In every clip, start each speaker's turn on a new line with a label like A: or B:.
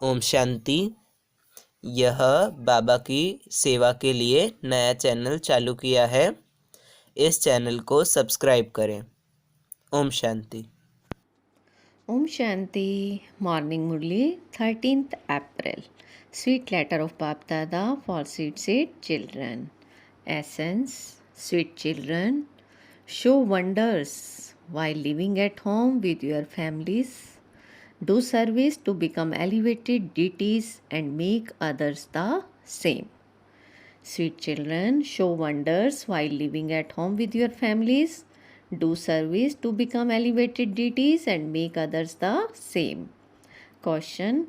A: ओम शांति। यह बाबा की सेवा के लिए नया चैनल चालू किया है। इस चैनल को सब्सक्राइब करें। Om Shanti.
B: Om Shanti, Morning Murli, 13th April. Sweet letter of Bap Dada for sweet children. Essence, sweet children, show wonders while living at home with your families. Do service to become elevated deities and make others the same. Sweet children, show wonders while living at home with your families. Do service to become elevated deities and make others the same. Question: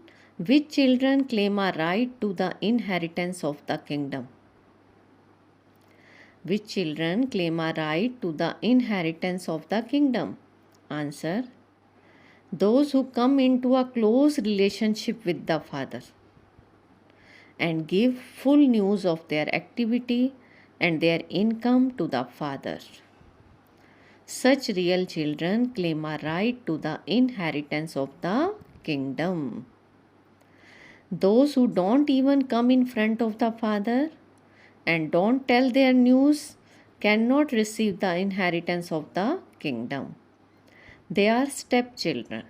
B: which children claim a right to the inheritance of the kingdom? Which children claim a right to the inheritance of the kingdom? Answer: those who come into a close relationship with the Father and give full news of their activity and their income to the Father. Such real children claim a right to the inheritance of the kingdom. Those who don't even come in front of the Father and don't tell their news cannot receive the inheritance of the kingdom. They are stepchildren.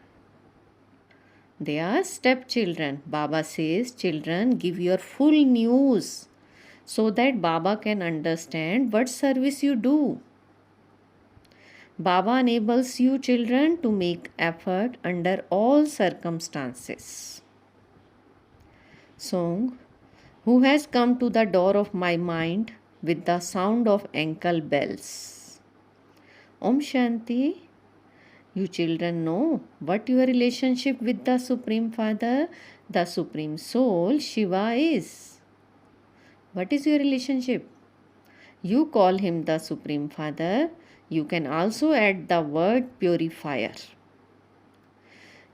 B: They are stepchildren. Baba says, children, give your full news so that Baba can understand what service you do. Baba enables you children to make effort under all circumstances. Song: who has come to the door of my mind with the sound of ankle bells? Om Shanti. You children know what your relationship with the Supreme Father, the Supreme Soul, Shiva is. What is your relationship? You call him the Supreme Father. You can also add the word purifier.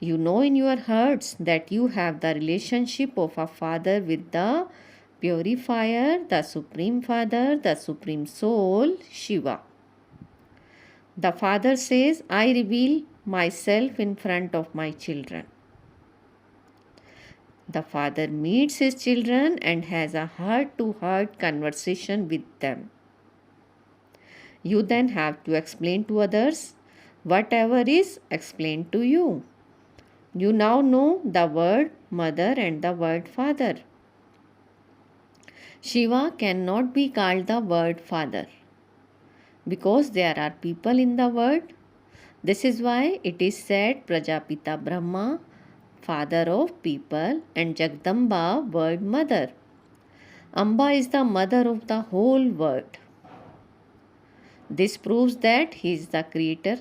B: You know in your hearts that you have the relationship of a father with the purifier, the Supreme Father, the Supreme Soul, Shiva. The Father says, I reveal myself in front of my children. The Father meets his children and has a heart-to-heart conversation with them. You then have to explain to others whatever is explained to you. You now know the word mother and the word father. Shiva cannot be called the word father because there are people in the world. This is why it is said Prajapita Brahma, father of people, and Jagdamba, word mother. Amba is the mother of the whole world. This proves that he is the creator.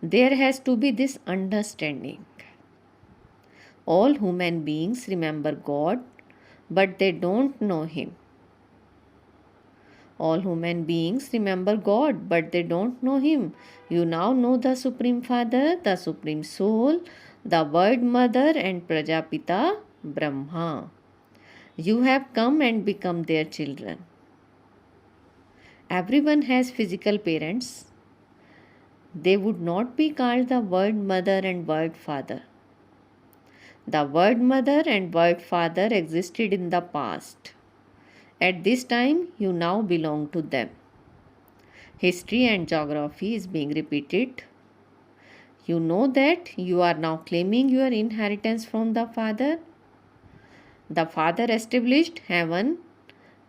B: There has to be this understanding. All human beings remember God, but they don't know him. All human beings remember God, but they don't know him. You now know the Supreme Father, the Supreme Soul, the Word Mother, and Prajapita Brahma. You have come and become their children. Everyone has physical parents. They would not be called the Word Mother and Word Father. The Word Mother and Word Father existed in the past. At this time, you now belong to them. History and geography is being repeated. You know that you are now claiming your inheritance from the Father. The Father established heaven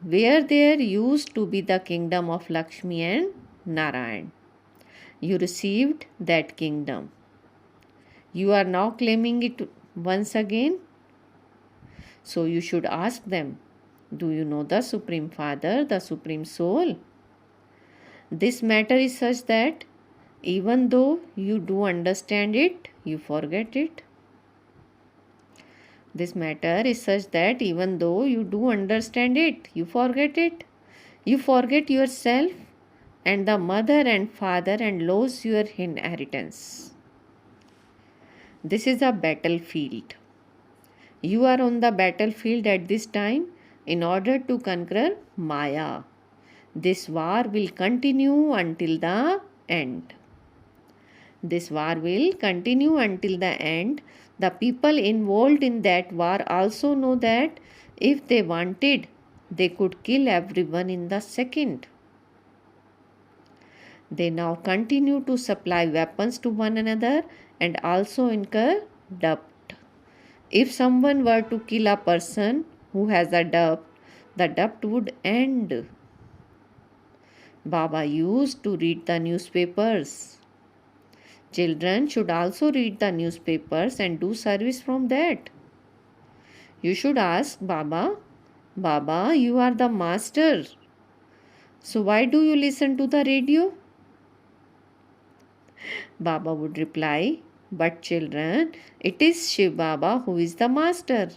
B: where there used to be the kingdom of Lakshmi and Narayan. You received that kingdom. You are now claiming it once again. So you should ask them, do you know the Supreme Father, the Supreme Soul? This matter is such that even though you do understand it, you forget it. This matter is such that even though you do understand it, you forget it. You forget yourself and the mother and father and lose your inheritance. This is a battlefield. You are on the battlefield at this time in order to conquer Maya. This war will continue until the end. This war will continue until the end. The people involved in that war also know that if they wanted, they could kill everyone in the second. They now continue to supply weapons to one another and also incur debt. If someone were to kill a person who has a debt, the debt would end. Baba used to read the newspapers. Children should also read the newspapers and do service from that. You should ask Baba, Baba, you are the master. So why do you listen to the radio? Baba would reply, but children, it is Shiv Baba who is the master.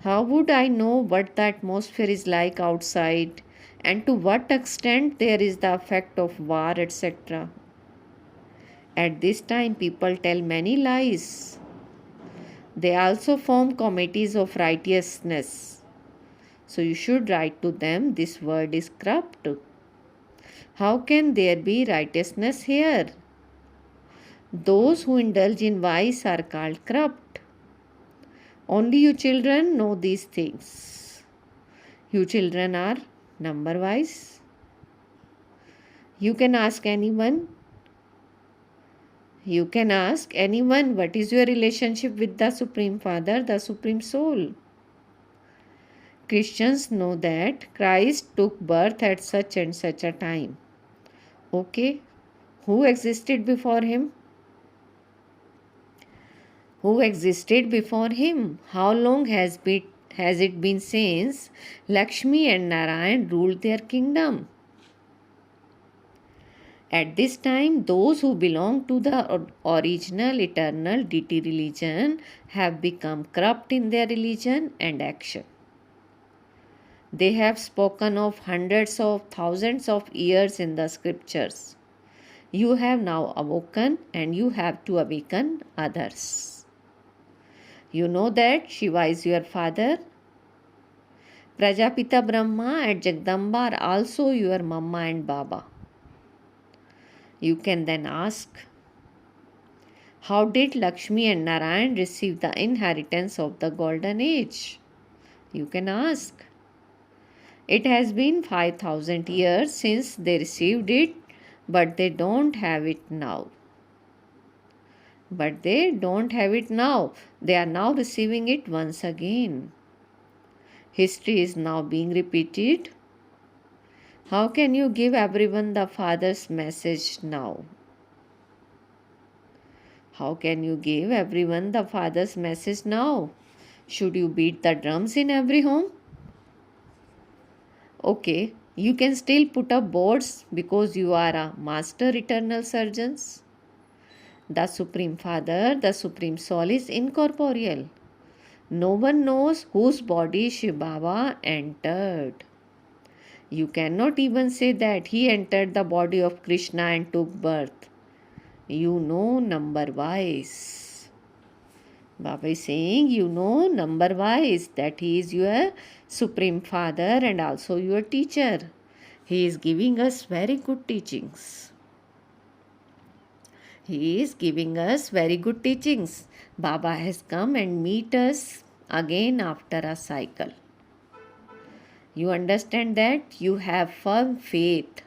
B: How would I know what the atmosphere is like outside and to what extent there is the effect of war, etc.? At this time, people tell many lies. They also form committees of righteousness. So you should write to them, this word is corrupt. How can there be righteousness here? Those who indulge in vice are called corrupt. Only you children know these things. You children are number wise. You can ask anyone. You can ask anyone what is your relationship with the Supreme Father, the Supreme Soul. Christians know that Christ took birth at such and such a time. Okay, who existed before him? Who existed before him? How long has it been since Lakshmi and Narayan ruled their kingdom? At this time, those who belong to the original eternal deity religion have become corrupt in their religion and action. They have spoken of hundreds of thousands of years in the scriptures. You have now awoken and you have to awaken others. You know that Shiva is your father. Prajapita Brahma and Jagdamba are also your Mama and Baba. You can then ask, how did Lakshmi and Narayan receive the inheritance of the golden age? You can ask. It has been 5,000 years since they received it, but they don't have it now. They are now receiving it once again. History is now being repeated. How can you give everyone the Father's message now? How can you give everyone the Father's message now? Should you beat the drums in every home? Okay, you can still put up boards because you are a master eternal surgeons. The Supreme Father, the Supreme Soul is incorporeal. No one knows whose body Shiv Baba entered. You cannot even say that he entered the body of Krishna and took birth. You know number wise. Baba is saying you know number wise that he is your Supreme Father and also your teacher. He is giving us very good teachings. Baba has come and meet us again after a cycle. You understand that you have firm faith.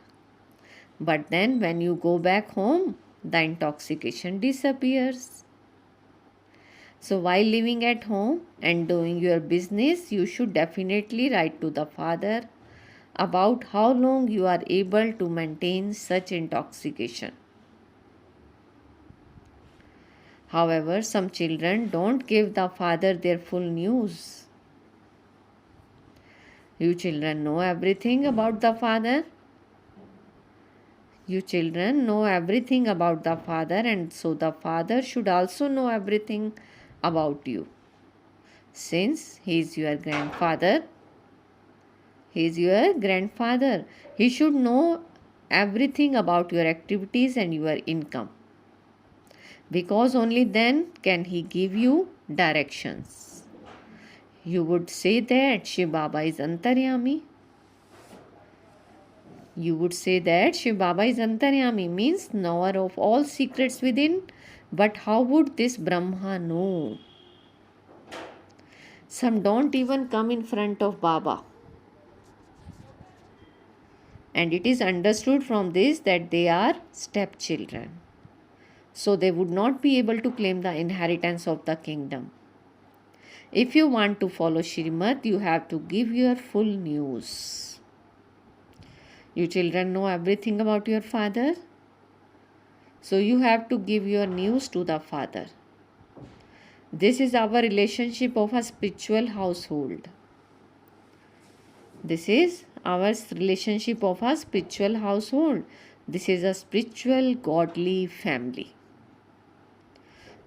B: But then when you go back home, the intoxication disappears. So while living at home and doing your business, you should definitely write to the Father about how long you are able to maintain such intoxication. However, some children don't give the Father their full news. You children know everything about the Father. You children know everything about the Father, and so the Father should also know everything about you. Since he is your grandfather, he should know everything about your activities and your income. Because only then can he give you directions. You would say that Shiv Baba is Antaryami. Means knower of all secrets within, But how would this Brahma know? Some don't even come in front of Baba. And it is understood from this that they are stepchildren. So they would not be able to claim the inheritance of the kingdom. If you want to follow Shrimad, you have to give your full news. You children know everything about your father. So you have to give your news to the father. This is our relationship of a spiritual household. This is our relationship of a spiritual household. This is a spiritual, godly family.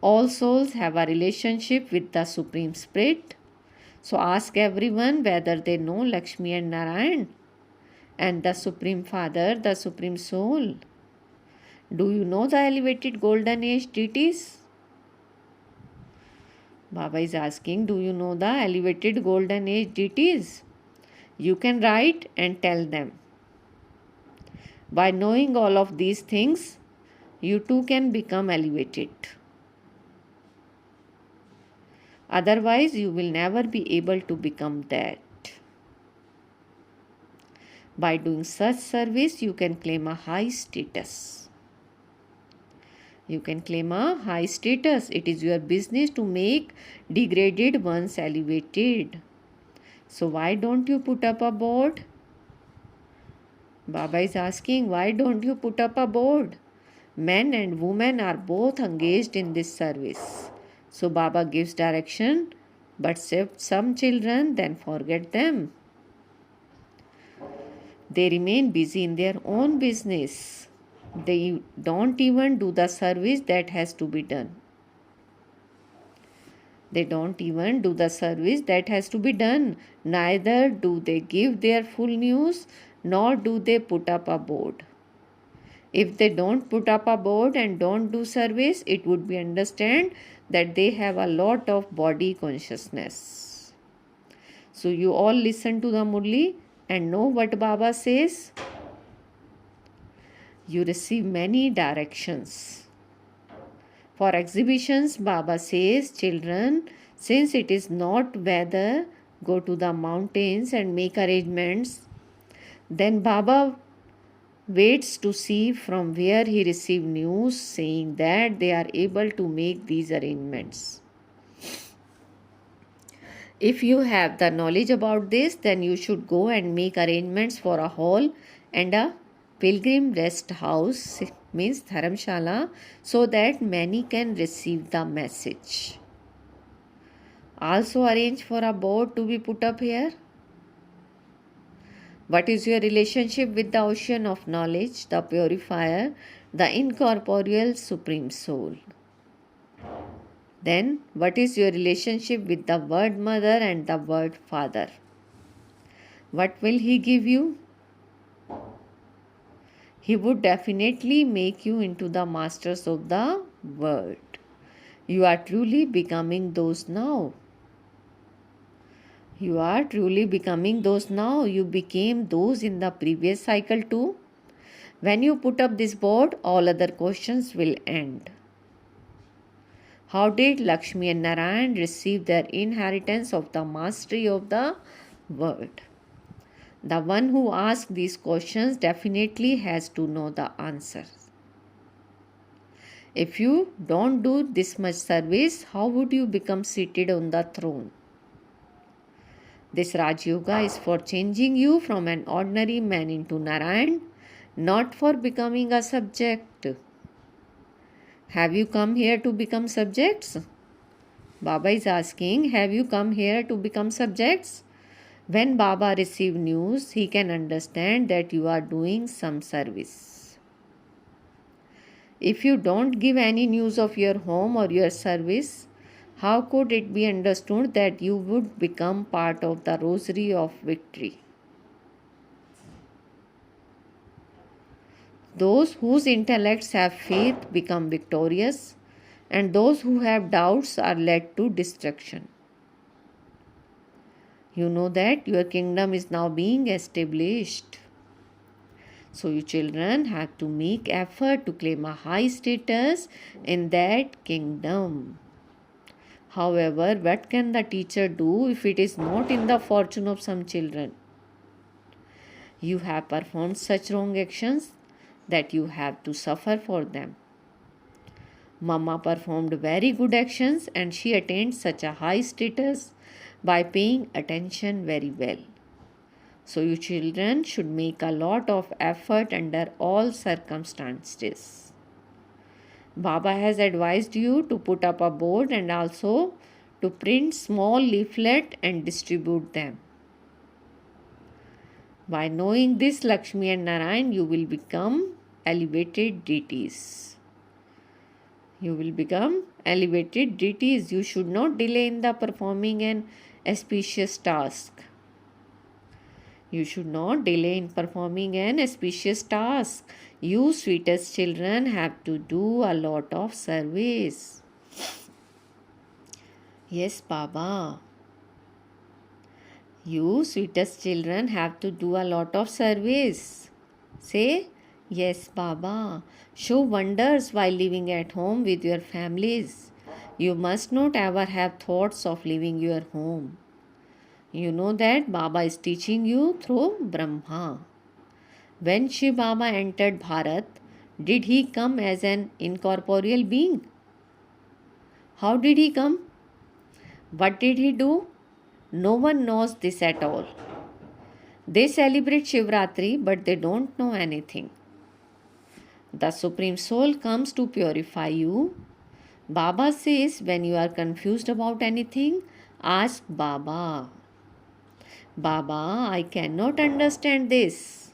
B: All souls have a relationship with the Supreme Spirit. So ask everyone whether they know Lakshmi and Narayan and the Supreme Father, the Supreme Soul. Do you know the elevated golden age deities? Baba is asking, do you know the elevated golden age deities? You can write and tell them. By knowing all of these things, you too can become elevated. Otherwise, you will never be able to become that. By doing such service, you can claim a high status. You can claim a high status. It is your business to make degraded ones elevated. So why don't you put up a board? Baba is asking, why don't you put up a board? Men and women are both engaged in this service. So Baba gives direction, but some children then forget them. They remain busy in their own business. They don't even do the service that has to be done. They don't even do the service that has to be done. Neither do they give their full news, nor do they put up a board. If they don't put up a board and don't do service, it would be understood that they have a lot of body consciousness. So you all listen to the murli and know what Baba says. You receive many directions. For exhibitions, Baba says, children, since it is not weather, go to the mountains and make arrangements. Then Baba waits to see from where he received news saying that they are able to make these arrangements. If you have the knowledge about this, then you should go and make arrangements for a hall and a pilgrim rest house, means dharamshala, so that many can receive the message. Also arrange for a board to be put up here. What is your relationship with the ocean of knowledge, the purifier, the incorporeal supreme soul? Then, what is your relationship with the word mother and the word father? What will he give you? He would definitely make you into the masters of the word. You are truly becoming those now. You are truly becoming those now. You became those in the previous cycle too. When you put up this board, all other questions will end. How did Lakshmi and Narayan receive their inheritance of the mastery of the word? The one who asks these questions definitely has to know the answers. If you don't do this much service, how would you become seated on the throne? This Raj Yoga is for changing you from an ordinary man into Narayan, not for becoming a subject. Have you come here to become subjects? Baba is asking, have you come here to become subjects? When Baba receives news, he can understand that you are doing some service. If you don't give any news of your home or your service, how could it be understood that you would become part of the rosary of victory? Those whose intellects have faith become victorious, and those who have doubts are led to destruction. You know that your kingdom is now being established. So you children have to make effort to claim a high status in that kingdom. However, what can the teacher do if it is not in the fortune of some children? You have performed such wrong actions that you have to suffer for them. Mama performed very good actions and she attained such a high status by paying attention very well. So you children should make a lot of effort under all circumstances. Baba has advised you to put up a board and also to print small leaflet and distribute them. By knowing this, Lakshmi and Narayan, you will become elevated deities. You will become elevated deities. You should not delay in the performing an auspicious task. You should not delay in performing an auspicious task. You sweetest children have to do a lot of service. Yes, Baba. You sweetest children have to do a lot of service. Say, yes, Baba. Show wonders while living at home with your families. You must not ever have thoughts of leaving your home. You know that Baba is teaching you through Brahma. When Shiv Baba entered Bharat, did he come as an incorporeal being? How did he come? What did he do? No one knows this at all. They celebrate Shivratri, but they don't know anything. The Supreme Soul comes to purify you. Baba says, when you are confused about anything, ask Baba. Baba, I cannot understand this.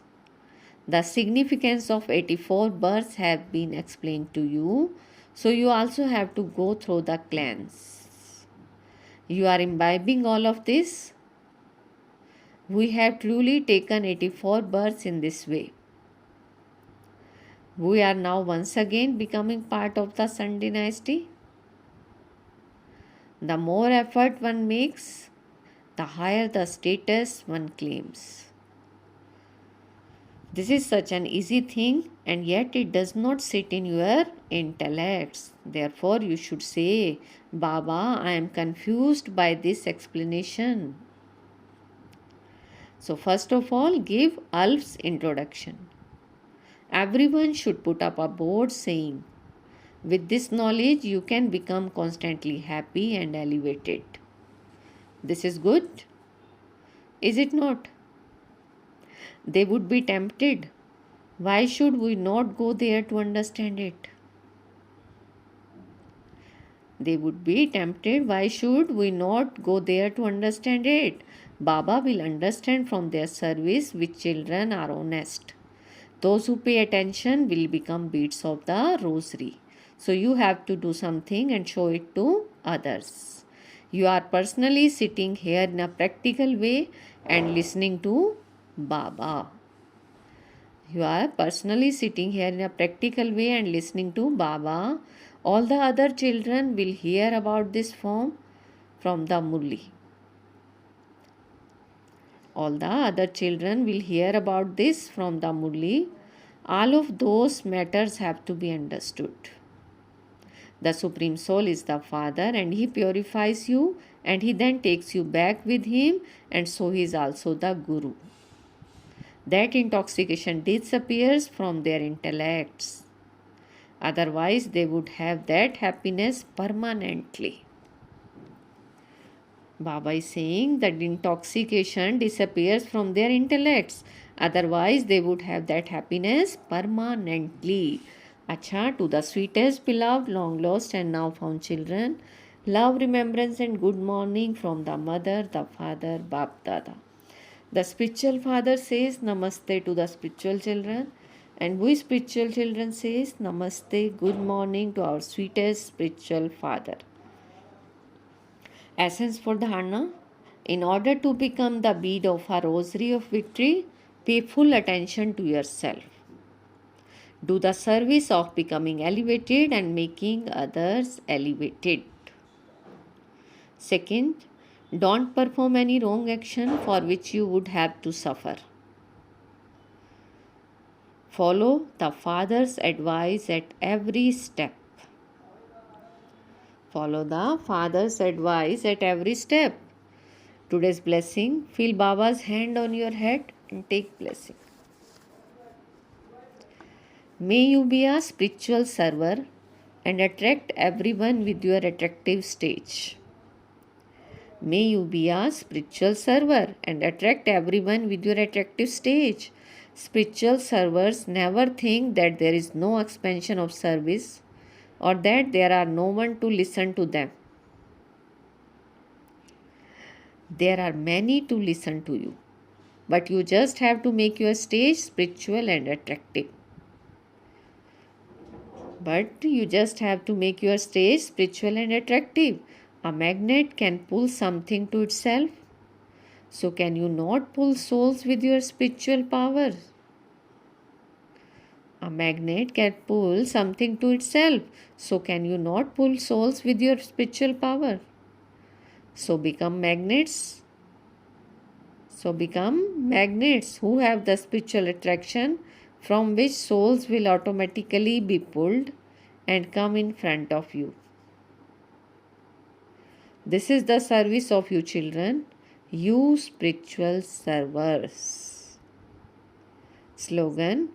B: The significance of 84 births have been explained to you, so you also have to go through the clans. You are imbibing all of this. We have truly taken 84 births in this way. We are now once again becoming part of the Sun dynasty. The more effort one makes, the higher the status one claims. This is such an easy thing, and yet it does not sit in your intellects. Therefore, you should say, Baba, I am confused by this explanation. So, first of all, give Alf's introduction. Everyone should put up a board saying, with this knowledge, you can become constantly happy and elevated. This is good, is it not? They would be tempted. Why should we not go there to understand it? They would be tempted. Why should we not go there to understand it? Baba will understand from their service which children are honest. Those who pay attention will become beads of the rosary. So you have to do something and show it to others. You are personally sitting here in a practical way and listening to Baba. You are personally sitting here in a practical way and listening to Baba. All the other children will hear about this form from the murli. All the other children will hear about this from the murli. All of those matters have to be understood. The Supreme Soul is the Father and He purifies you and He then takes you back with Him, and so He is also the Guru. That intoxication disappears from their intellects. Otherwise, they would have that happiness permanently. Baba is saying that intoxication disappears from their intellects. Otherwise, they would have that happiness permanently. Acha, to the sweetest, beloved, long lost and now found children, love, remembrance and good morning from the mother, the father, Bap Dada. The spiritual father says namaste to the spiritual children, and we spiritual children says namaste, good morning to our sweetest spiritual father. Essence for dharana. In order to become the bead of a rosary of victory, pay full attention to yourself. Do the service of becoming elevated and making others elevated. Second, don't perform any wrong action for which you would have to suffer. Follow the Father's advice at every step. Follow the Father's advice at every step. Today's blessing, feel Baba's hand on your head and take blessing. May you be a spiritual server and attract everyone with your attractive stage. May you be a spiritual server and attract everyone with your attractive stage. Spiritual servers never think that there is no expansion of service or that there are no one to listen to them. There are many to listen to you, but you just have to make your stage spiritual and attractive. A magnet can pull something to itself. So can you not pull souls with your spiritual power? A magnet can pull something to itself. So can you not pull souls with your spiritual power? So become magnets. Who have the spiritual attraction from which souls will automatically be pulled and come in front of you. This is the service of you children, you spiritual servers. Slogan: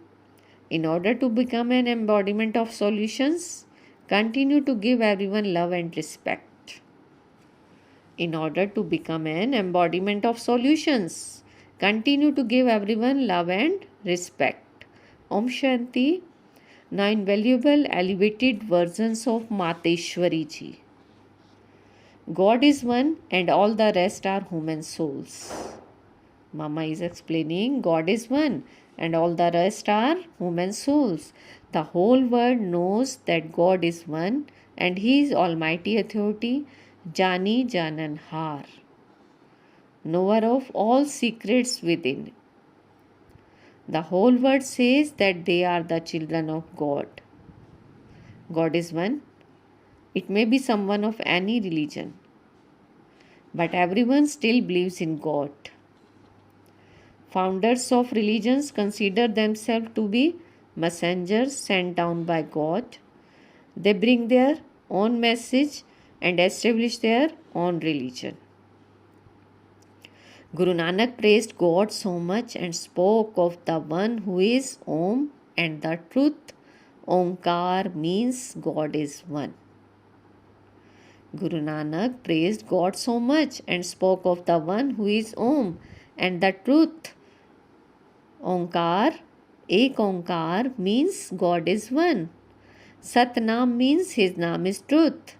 B: in order to become an embodiment of solutions, continue to give everyone love and respect. In order to become an embodiment of solutions, continue to give everyone love and respect. Om Shanti. Now invaluable elevated versions of Mateshwari Ji. God is one and all the rest are human souls. Mama is explaining God is one and all the rest are human souls. The whole world knows that God is one and He is Almighty Authority, Jani Jananhar, knower of all secrets within. The whole world says that they are the children of God. God is one. It may be someone of any religion, but everyone still believes in God. Founders of religions consider themselves to be messengers sent down by God. They bring their own message and establish their own religion. Guru Nanak praised God so much and spoke of the one who is Om and the truth. Omkar means God is one. Guru Nanak praised God so much and spoke of the one who is Om and the truth. Omkar, Ek Omkar means God is one. Satnam means His name is truth.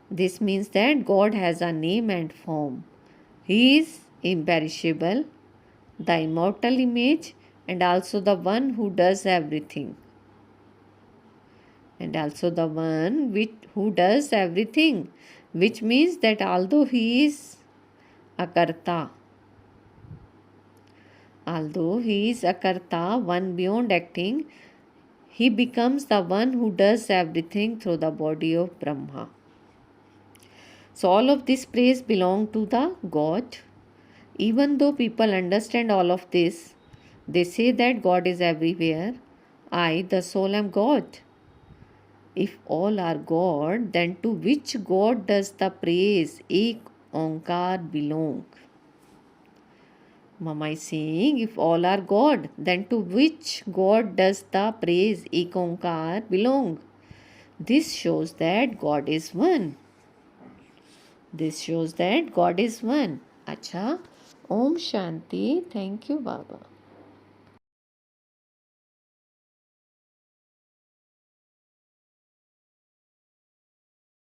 B: This means that God has a name and form. He is imperishable, the immortal image, and also the one who does everything. Which means that although He is a karta, one beyond acting, He becomes the one who does everything through the body of Brahma. So all of this praise belongs to the God. Even though people understand all of this, they say that God is everywhere. I, the soul, am God. If all are God, then to which God does the praise Ek Omkar belong? Mama is saying, if all are God, then to which God does the praise Ek Omkar belong? This shows that God is one. Acha, Om Shanti. Thank you, Baba.